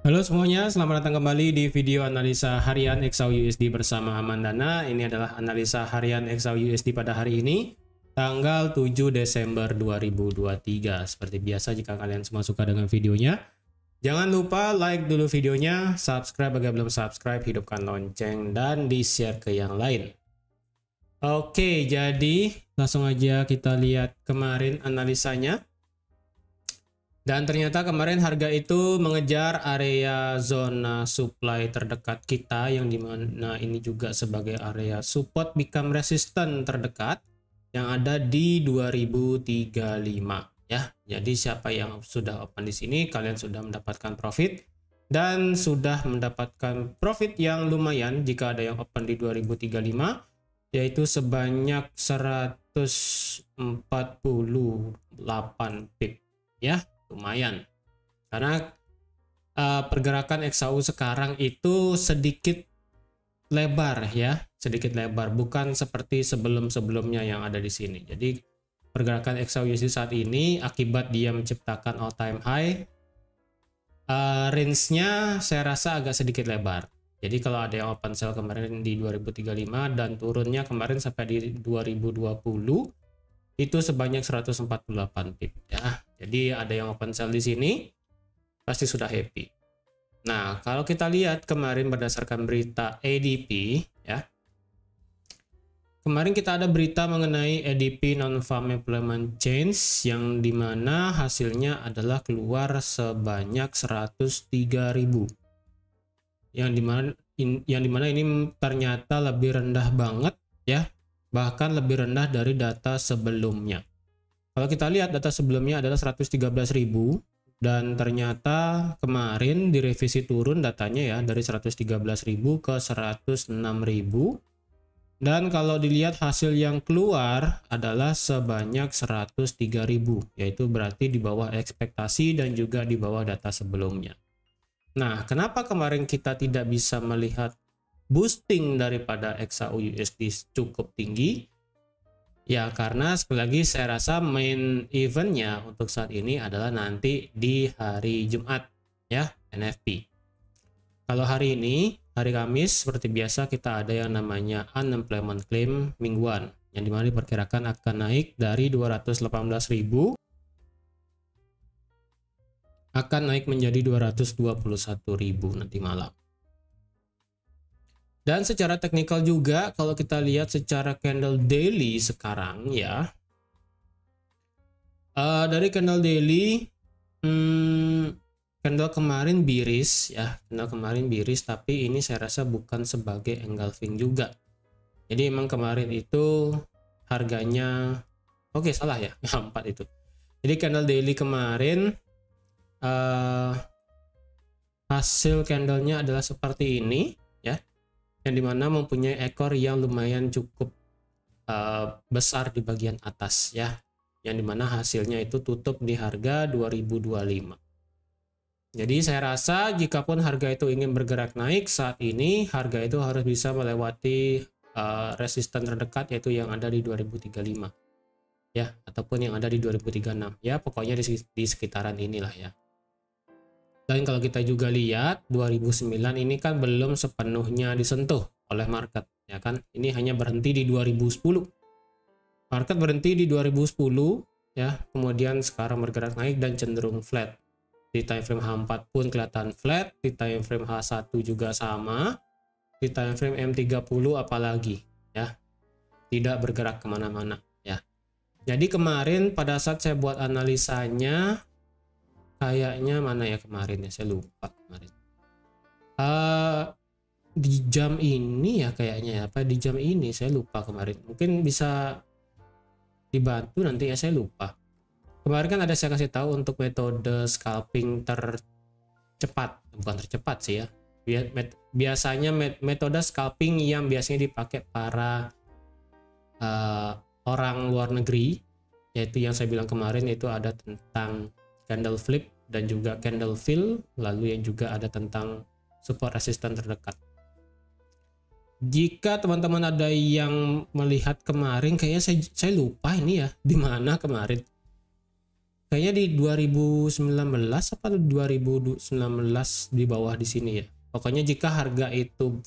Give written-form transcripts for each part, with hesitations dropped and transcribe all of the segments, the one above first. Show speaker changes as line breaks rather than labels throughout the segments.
Halo semuanya, selamat datang kembali di video analisa harian XAU-USD bersama Amandana. Ini adalah analisa harian XAU-USD pada hari ini, tanggal 7 Desember 2023. Seperti biasa, jika kalian semua suka dengan videonya, jangan lupa like dulu videonya, subscribe bagi yang belum subscribe, hidupkan lonceng, dan di-share ke yang lain. Oke, jadi langsung aja kita lihat kemarin analisanya. Dan ternyata kemarin harga itu mengejar area zona supply terdekat kita, yang dimana ini juga sebagai area support become resistant terdekat yang ada di 2035 ya. Jadi siapa yang sudah open di sini, kalian sudah mendapatkan profit dan sudah mendapatkan profit yang lumayan jika ada yang open di 2035, yaitu sebanyak 148 pip ya. Lumayan, karena pergerakan XAU sekarang itu sedikit lebar ya, sedikit lebar, bukan seperti sebelum-sebelumnya yang ada di sini. Jadi pergerakan XAU-USD saat ini akibat dia menciptakan all time high, range-nya saya rasa agak sedikit lebar. Jadi kalau ada yang open sell kemarin di 2035 dan turunnya kemarin sampai di 2020, itu sebanyak 148 pip ya. Jadi ada yang open sell di sini pasti sudah happy. Nah, kalau kita lihat kemarin berdasarkan berita ADP ya. Kemarin kita ada berita mengenai ADP non-farm employment change yang dimana hasilnya adalah keluar sebanyak 103.000. Yang dimana ini ternyata lebih rendah banget ya. Bahkan lebih rendah dari data sebelumnya. Kalau kita lihat data sebelumnya adalah 113.000 dan ternyata kemarin direvisi turun datanya ya dari 113.000 ke 106.000. Dan kalau dilihat hasil yang keluar adalah sebanyak 103.000, yaitu berarti di bawah ekspektasi dan juga di bawah data sebelumnya. Nah, kenapa kemarin kita tidak bisa melihat boosting daripada XAU-USD cukup tinggi? Ya, karena sekali lagi saya rasa main eventnya untuk saat ini adalah nanti di hari Jumat ya, NFP. Kalau hari ini, hari Kamis, seperti biasa kita ada yang namanya unemployment claim mingguan, yang dimana diperkirakan akan naik dari 218.000 akan naik menjadi 221.000 nanti malam. Dan secara teknikal juga, kalau kita lihat secara candle daily sekarang ya, dari candle daily, candle kemarin bearish ya, candle kemarin bearish, tapi ini saya rasa bukan sebagai engulfing juga. Jadi emang kemarin itu harganya, oke salah ya, 4 itu. Jadi candle daily kemarin hasil candlenya adalah seperti ini ya, yang dimana mempunyai ekor yang lumayan cukup besar di bagian atas ya, yang dimana hasilnya itu tutup di harga 2025. Jadi saya rasa jikapun harga itu ingin bergerak naik saat ini, harga itu harus bisa melewati resisten terdekat, yaitu yang ada di 2035 ya, ataupun yang ada di 2036 ya, pokoknya di sekitaran inilah ya. Dan kalau kita juga lihat 2009 ini kan belum sepenuhnya disentuh oleh market ya kan. Ini hanya berhenti di 2010. Market berhenti di 2010 ya, kemudian sekarang bergerak naik dan cenderung flat. Di time frame H4 pun kelihatan flat, di time frame H1 juga sama, di time frame M30 apalagi ya. Tidak bergerak kemana-mana ya. Jadi kemarin pada saat saya buat analisanya, kayaknya mana ya kemarin ya, saya lupa kemarin. Di jam ini ya kayaknya ya, apa di jam ini saya lupa kemarin. Mungkin bisa dibantu nanti ya, saya lupa. Kemarin kan ada saya kasih tahu untuk metode scalping tercepat, bukan tercepat sih ya. Biasanya metode scalping yang biasanya dipakai para orang luar negeri, yaitu yang saya bilang kemarin itu ada tentang candle flip dan juga candle fill, lalu yang juga ada tentang support resisten terdekat. Jika teman-teman ada yang melihat kemarin, kayaknya saya lupa ini ya di mana kemarin. kayaknya di 2019 apa 2019 di bawah di sini ya. Pokoknya jika harga itu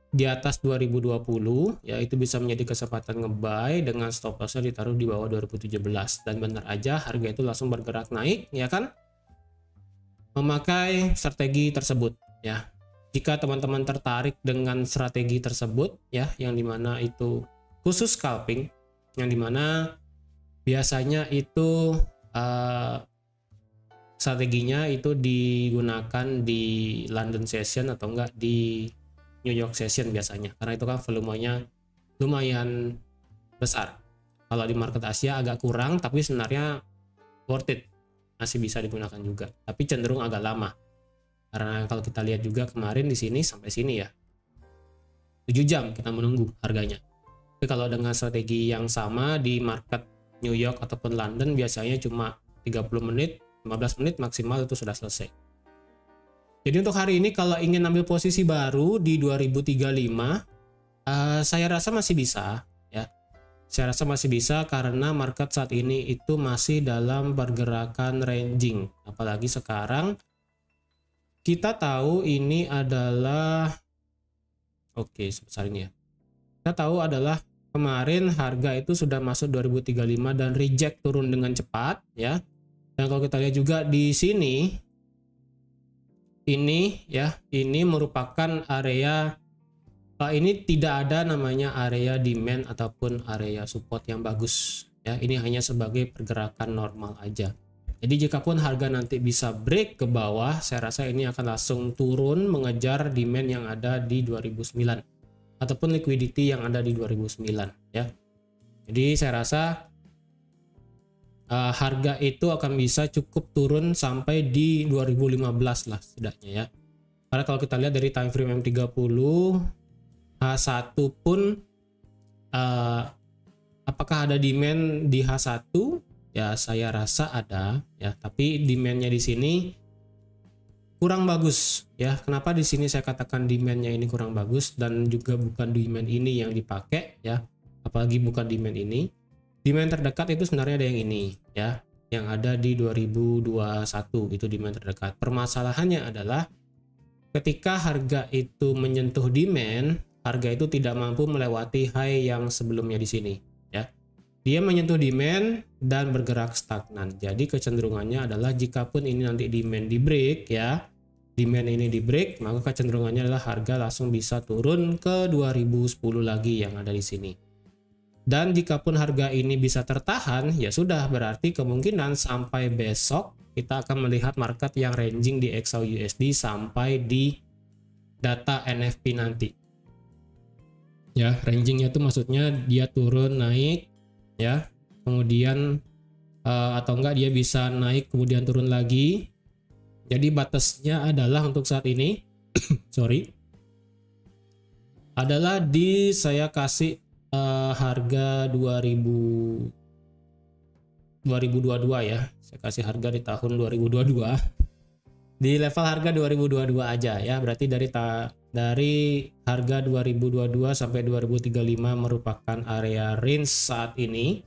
di atas 2020 ya, itu bisa menjadi kesempatan ngebuy dengan stop lossnya ditaruh di bawah 2017, dan benar aja harga itu langsung bergerak naik ya kan, memakai strategi tersebut ya. Jika teman-teman tertarik dengan strategi tersebut ya, yang dimana itu khusus scalping, yang dimana biasanya itu strateginya itu digunakan di London session atau enggak di New York session biasanya, karena itu kan volumenya lumayan besar. Kalau di market Asia agak kurang, tapi sebenarnya worth it, masih bisa digunakan juga, tapi cenderung agak lama. Karena kalau kita lihat juga kemarin di sini sampai sini ya, 7 jam kita menunggu harganya. Tapi kalau dengan strategi yang sama di market New York ataupun London biasanya cuma 30 menit, 15 menit maksimal itu sudah selesai. Jadi untuk hari ini kalau ingin ambil posisi baru di 2035, saya rasa masih bisa ya. Saya rasa masih bisa karena market saat ini itu masih dalam pergerakan ranging. Apalagi sekarang kita tahu ini adalah sebesar ini ya. Kita tahu adalah kemarin harga itu sudah masuk 2035 dan reject turun dengan cepat ya. Dan kalau kita lihat juga di sini ini ya, ini merupakan area ini tidak ada namanya area demand ataupun area support yang bagus ya. Ini hanya sebagai pergerakan normal aja. Jadi jikapun harga nanti bisa break ke bawah, saya rasa ini akan langsung turun mengejar demand yang ada di 2009 ataupun liquidity yang ada di 2009 ya. Jadi saya rasa harga itu akan bisa cukup turun sampai di 2015 lah setidaknya ya. Karena kalau kita lihat dari time frame M30, H1 pun apakah ada demand di H1? Ya saya rasa ada ya, tapi demandnya di sini kurang bagus ya. Kenapa di sini saya katakan demandnya ini kurang bagus dan juga bukan demand ini yang dipakai ya, apalagi bukan demand ini. Demand terdekat itu sebenarnya ada yang ini ya, yang ada di 2021 itu demand terdekat. Permasalahannya adalah ketika harga itu menyentuh demand, harga itu tidak mampu melewati high yang sebelumnya di sini ya. Dia menyentuh demand dan bergerak stagnan. Jadi kecenderungannya adalah jikapun ini nanti demand di break ya, demand ini di break, maka kecenderungannya adalah harga langsung bisa turun ke 2010 lagi yang ada di sini. Dan jikapun harga ini bisa tertahan, ya sudah, berarti kemungkinan sampai besok kita akan melihat market yang ranging di XAUUSD sampai di data NFP nanti. Ya, rangingnya itu maksudnya dia turun naik ya, kemudian atau enggak dia bisa naik kemudian turun lagi. Jadi batasnya adalah untuk saat ini adalah di saya kasih harga 2022 ya. Saya kasih harga di tahun 2022 di level harga 2022 aja ya. Berarti dari harga 2022 sampai 2035 merupakan area range saat ini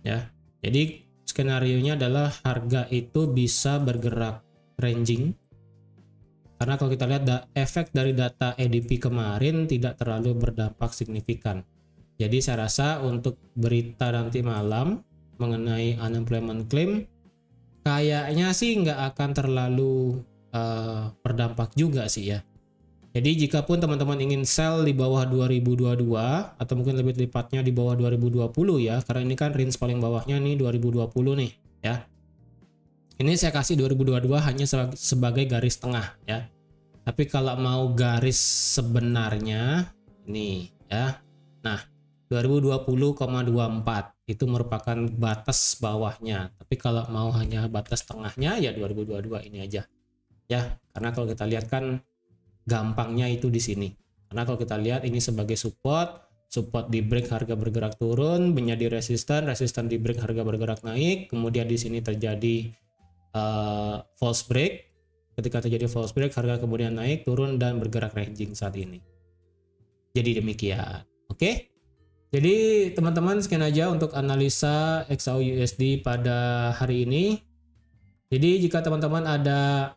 ya. Jadi skenarionya adalah harga itu bisa bergerak ranging, karena kalau kita lihat efek dari data ADP kemarin tidak terlalu berdampak signifikan. Jadi saya rasa untuk berita nanti malam mengenai unemployment claim kayaknya sih nggak akan terlalu berdampak juga sih ya. Jadi jikapun teman-teman ingin sell di bawah 2022 atau mungkin lebih tepatnya di bawah 2020 ya, karena ini kan range paling bawahnya nih 2020 nih ya. Ini saya kasih 2022 hanya sebagai garis tengah ya. Tapi kalau mau garis sebenarnya ini ya. Nah, 2020,24 itu merupakan batas bawahnya. Tapi kalau mau hanya batas tengahnya ya 2022 ini aja. Ya, karena kalau kita lihat kan gampangnya itu di sini. Karena kalau kita lihat ini sebagai support di break harga bergerak turun, menjadi resisten di break harga bergerak naik, kemudian di sini terjadi false break. Ketika terjadi false break harga kemudian naik, turun dan bergerak ranging saat ini. Jadi demikian. Oke. Jadi teman-teman sekian aja untuk analisa XAU USD pada hari ini. Jadi jika teman-teman ada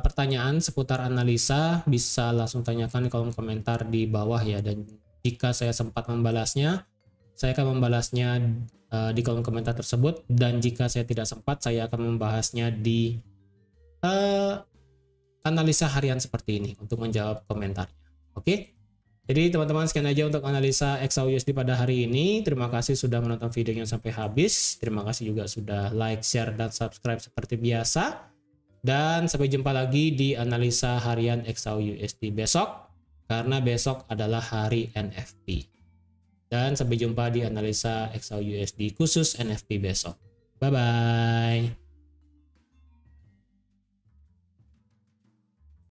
pertanyaan seputar analisa, bisa langsung tanyakan di kolom komentar di bawah ya. Dan jika saya sempat membalasnya, saya akan membalasnya di kolom komentar tersebut. Dan jika saya tidak sempat, saya akan membahasnya di analisa harian seperti ini untuk menjawab komentarnya. Oke? Jadi teman-teman sekian aja untuk analisa XAU USD pada hari ini. Terima kasih sudah menonton videonya sampai habis. Terima kasih juga sudah like, share, dan subscribe seperti biasa. Dan sampai jumpa lagi di analisa harian XAU USD besok. Karena besok adalah hari NFT. Dan sampai jumpa di analisa XAU USD khusus NFT besok. Bye-bye.